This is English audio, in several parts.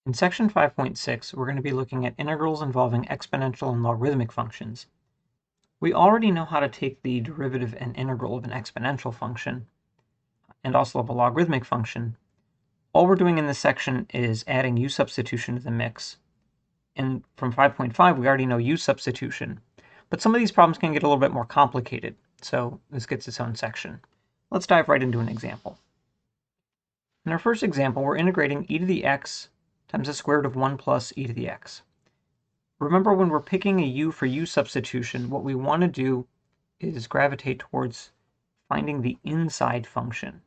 In section 5.6, we're going to be looking at integrals involving exponential and logarithmic functions. We already know how to take the derivative and integral of an exponential function and also of a logarithmic function. All we're doing in this section is adding u substitution to the mix. And from 5.5, we already know u substitution. But some of these problems can get a little bit more complicated, so this gets its own section. Let's dive right into an example. In our first example, we're integrating e to the x times the square root of 1 plus e to the x. Remember, when we're picking a u for u substitution, what we want to do is gravitate towards finding the inside function,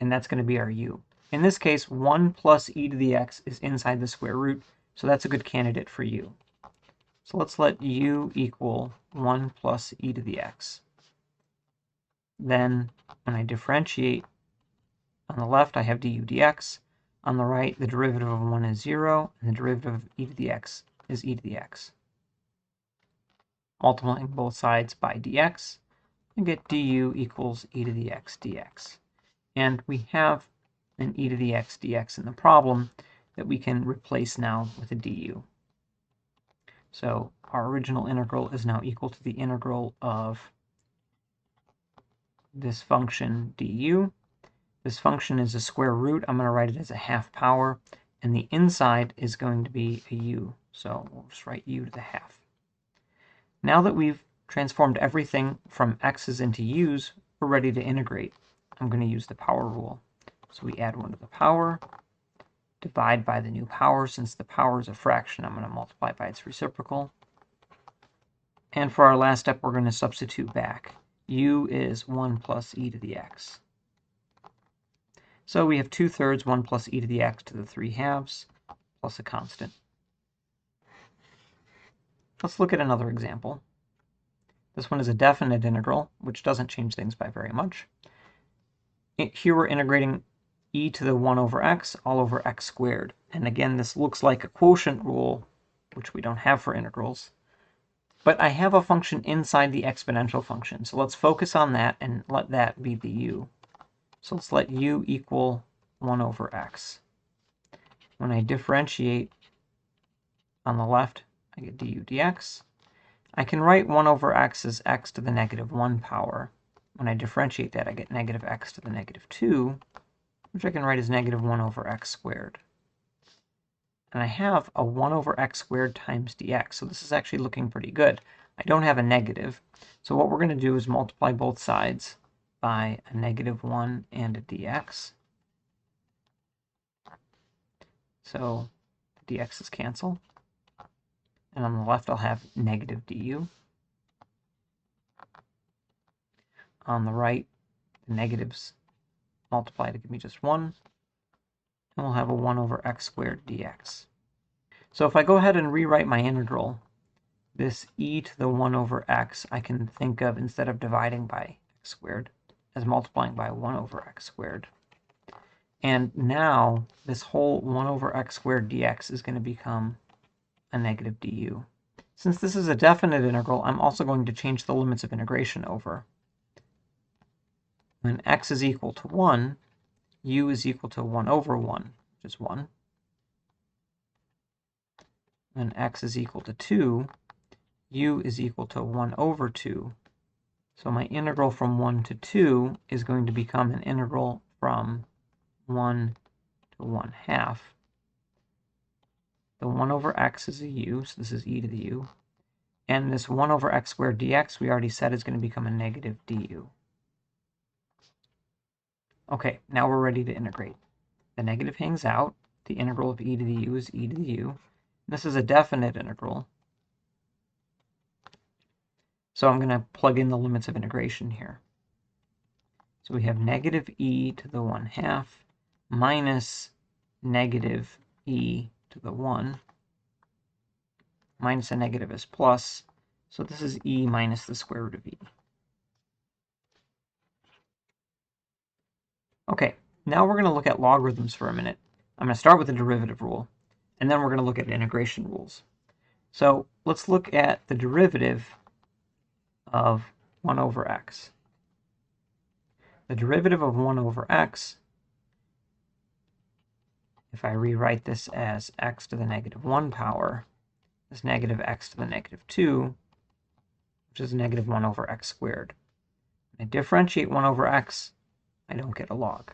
and that's going to be our u. In this case, 1 plus e to the x is inside the square root, so that's a good candidate for u. So let's let u equal 1 plus e to the x. Then, when I differentiate, on the left I have du dx. On the right, the derivative of 1 is 0, and the derivative of e to the x is e to the x. Multiplying both sides by dx, I get du equals e to the x dx. And we have an e to the x dx in the problem that we can replace now with a du. So our original integral is now equal to the integral of this function du. This function is a square root. I'm going to write it as a half power, and the inside is going to be a u. So we'll just write u to the half. Now that we've transformed everything from x's into u's, we're ready to integrate. I'm going to use the power rule. So we add 1 to the power, divide by the new power. Since the power is a fraction, I'm going to multiply by its reciprocal. And for our last step, we're going to substitute back. U is 1 plus e to the x. So we have 2/3 1 plus e to the x to the 3/2 plus a constant. Let's look at another example. This one is a definite integral, which doesn't change things by very much. Here we're integrating e to the 1 over x all over x squared. And again, this looks like a quotient rule, which we don't have for integrals. But I have a function inside the exponential function, so let's focus on that and let that be the u. So let's let u equal 1 over x. When I differentiate on the left, I get du dx. I can write 1 over x as x to the negative 1 power. When I differentiate that, I get negative x to the negative 2, which I can write as negative 1 over x squared. And I have a 1 over x squared times dx, so this is actually looking pretty good. I don't have a negative, so what we're going to do is multiply both sides by a negative 1 and a dx. So the dx's cancel. And on the left, I'll have negative du. On the right, the negatives multiply to give me just 1. And we'll have a 1 over x squared dx. So if I go ahead and rewrite my integral, this e to the 1 over x, I can think of, instead of dividing by x squared, as multiplying by 1 over x squared. And now this whole 1 over x squared dx is going to become a negative du. Since this is a definite integral, I'm also going to change the limits of integration over. When x is equal to 1, u is equal to 1 over 1, which is 1. When x is equal to 2, u is equal to 1 over 2. So my integral from 1 to 2 is going to become an integral from 1 to 1/2. The 1 over x is a u, so this is e to the u. And this 1 over x squared dx, we already said, is going to become a negative du. Okay, now we're ready to integrate. The negative hangs out. The integral of e to the u is e to the u. This is a definite integral. So I'm going to plug in the limits of integration here. So we have negative e to the 1/2 minus negative e to the 1. Minus a negative is plus, so this is e minus the square root of e. Okay, now we're going to look at logarithms for a minute. I'm going to start with the derivative rule, and then we're going to look at integration rules. So let's look at the derivative of 1 over x. The derivative of 1 over x if I rewrite this as x to the negative 1 power, is negative x to the negative 2, which is negative 1 over x squared. When I differentiate 1 over x, I don't get a log.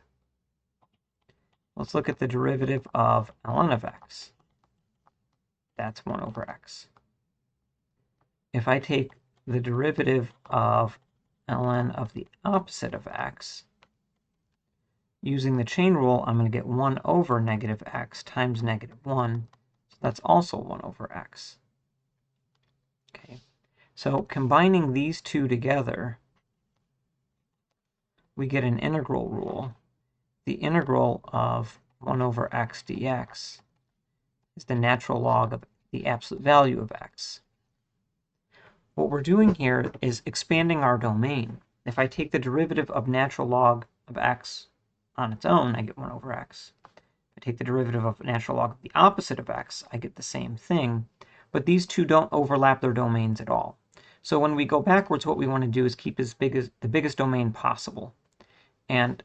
Let's look at the derivative of ln of x. That's 1 over x. If I take the derivative of ln of the opposite of x, using the chain rule, I'm going to get 1 over negative x times negative 1. So that's also 1 over x. Okay. So combining these two together, we get an integral rule. The integral of 1 over x dx is the natural log of the absolute value of x. What we're doing here is expanding our domain. If I take the derivative of natural log of x on its own, I get 1 over x. If I take the derivative of natural log of the opposite of x, I get the same thing. But these two don't overlap their domains at all. So when we go backwards, what we want to do is keep the biggest domain possible. And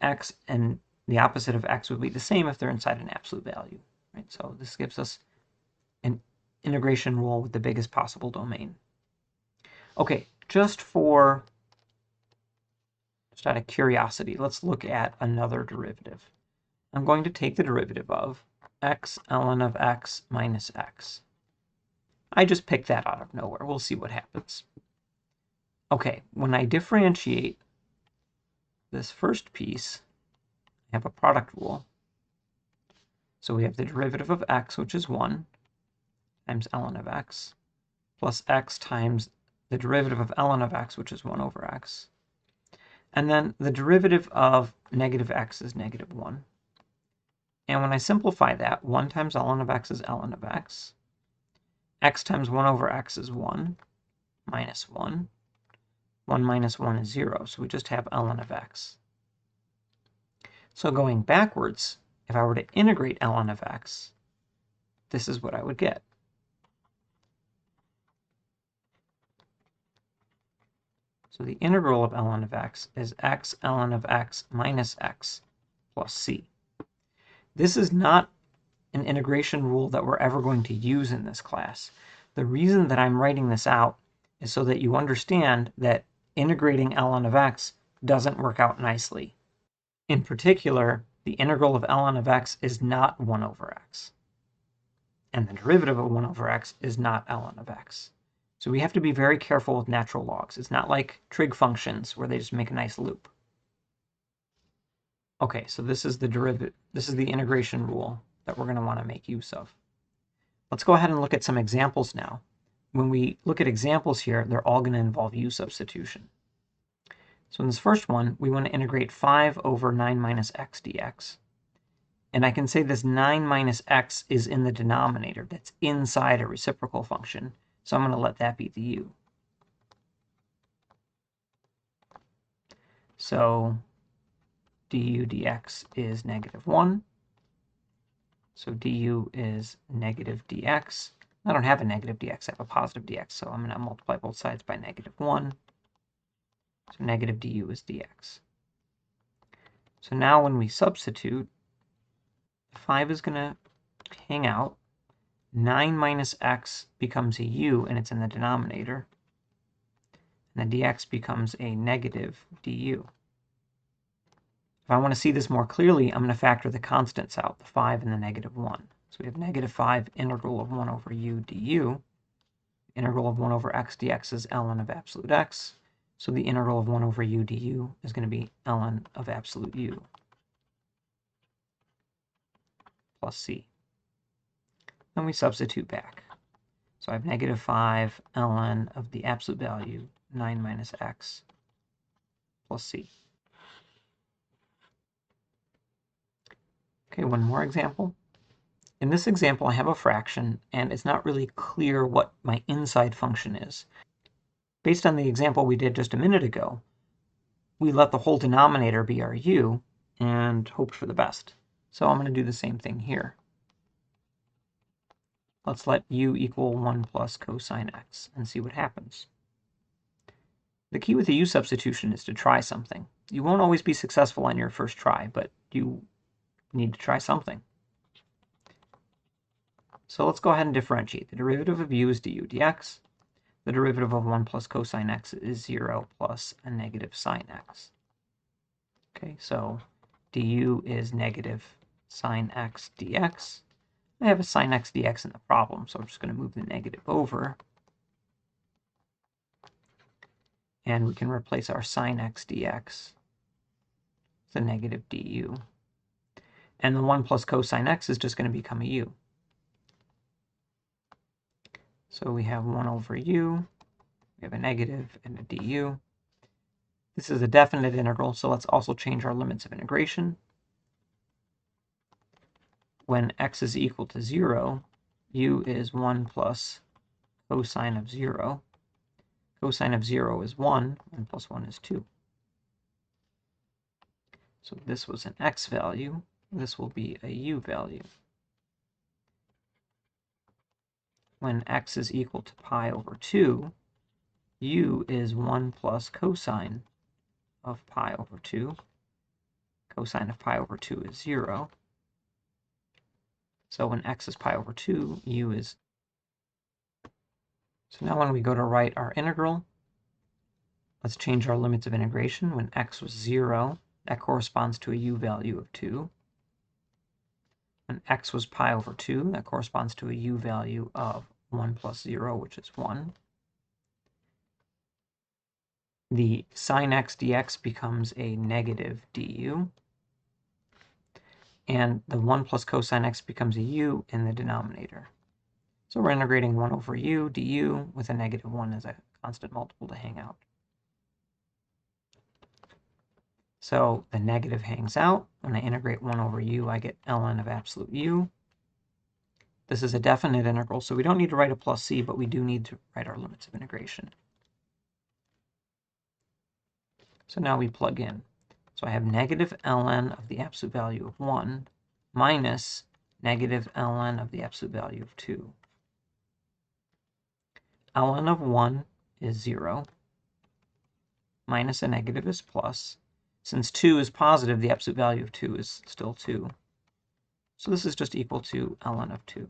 x and the opposite of x would be the same if they're inside an absolute value. Right? So this gives us an integration rule with the biggest possible domain. Okay, just out of curiosity, let's look at another derivative. I'm going to take the derivative of x ln of x minus x. I just picked that out of nowhere. We'll see what happens. Okay, when I differentiate this first piece, I have a product rule. So we have the derivative of x, which is 1, times ln of x, plus x times the derivative of ln of x, which is 1 over x. And then the derivative of negative x is negative 1. And when I simplify that, 1 times ln of x is ln of x. X times 1 over x is 1, minus 1. 1 minus 1 is 0, so we just have ln of x. So going backwards, if I were to integrate ln of x, this is what I would get. So the integral of ln of x is x ln of x minus x plus c. This is not an integration rule that we're ever going to use in this class. The reason that I'm writing this out is so that you understand that integrating ln of x doesn't work out nicely. In particular, the integral of ln of x is not 1 over x. And the derivative of 1 over x is not ln of x. So we have to be very careful with natural logs. It's not like trig functions where they just make a nice loop. Okay, so this is the derivative. This is the integration rule that we're going to want to make use of. Let's go ahead and look at some examples now. When we look at examples here, they're all going to involve u substitution. So in this first one, we want to integrate 5 over 9 minus x dx. And I can say this 9 minus x is in the denominator. That's inside a reciprocal function. So I'm going to let that be the u. So du dx is negative 1. So du is negative dx. I don't have a negative dx, I have a positive dx, so I'm going to multiply both sides by negative 1. So negative du is dx. So now when we substitute, 5 is going to hang out. 9 minus x becomes a u, and it's in the denominator. And the dx becomes a negative du. If I want to see this more clearly, I'm going to factor the constants out, the 5 and the negative 1. So we have negative 5 integral of 1 over u du. Integral of 1 over x dx is ln of absolute x. So the integral of 1 over u du is going to be ln of absolute u plus c. Then we substitute back. So I have negative 5 ln of the absolute value, 9 minus x plus c. Okay, one more example. In this example, I have a fraction, and it's not really clear what my inside function is. Based on the example we did just a minute ago, we let the whole denominator be our u and hoped for the best. So I'm going to do the same thing here. Let's let u equal 1 plus cosine x and see what happens. The key with the u substitution is to try something. You won't always be successful on your first try, but you need to try something. So let's go ahead and differentiate. The derivative of u is du dx. The derivative of 1 plus cosine x is 0 plus a negative sine x. Okay, so du is negative sine x dx. I have a sine x dx in the problem, so I'm just going to move the negative over. And we can replace our sine x dx with a negative du. And the 1 plus cosine x is just going to become a u. So we have 1 over u, we have a negative and a du. This is a definite integral, so let's also change our limits of integration. When x is equal to 0, u is 1 plus cosine of 0. Cosine of 0 is 1, 1 plus 1 is 2. So this was an x value, this will be a u value. When x is equal to pi over 2, u is 1 plus cosine of pi over 2. Cosine of pi over 2 is 0. So when x is pi over 2, u is... So now when we go to write our integral, let's change our limits of integration. When x was 0, that corresponds to a u value of 2. When x was pi over 2, that corresponds to a u value of 1 plus 0, which is 1. The sine x dx becomes a negative du. And the 1 plus cosine x becomes a u in the denominator. So we're integrating 1 over u du with a negative 1 as a constant multiple to hang out. So the negative hangs out. When I integrate 1 over u, I get ln of absolute u. This is a definite integral, so we don't need to write a plus c, but we do need to write our limits of integration. So now we plug in. So I have negative ln of the absolute value of 1 minus negative ln of the absolute value of 2. Ln of 1 is 0, minus a negative is plus. Since 2 is positive, the absolute value of 2 is still 2. So this is just equal to ln of 2.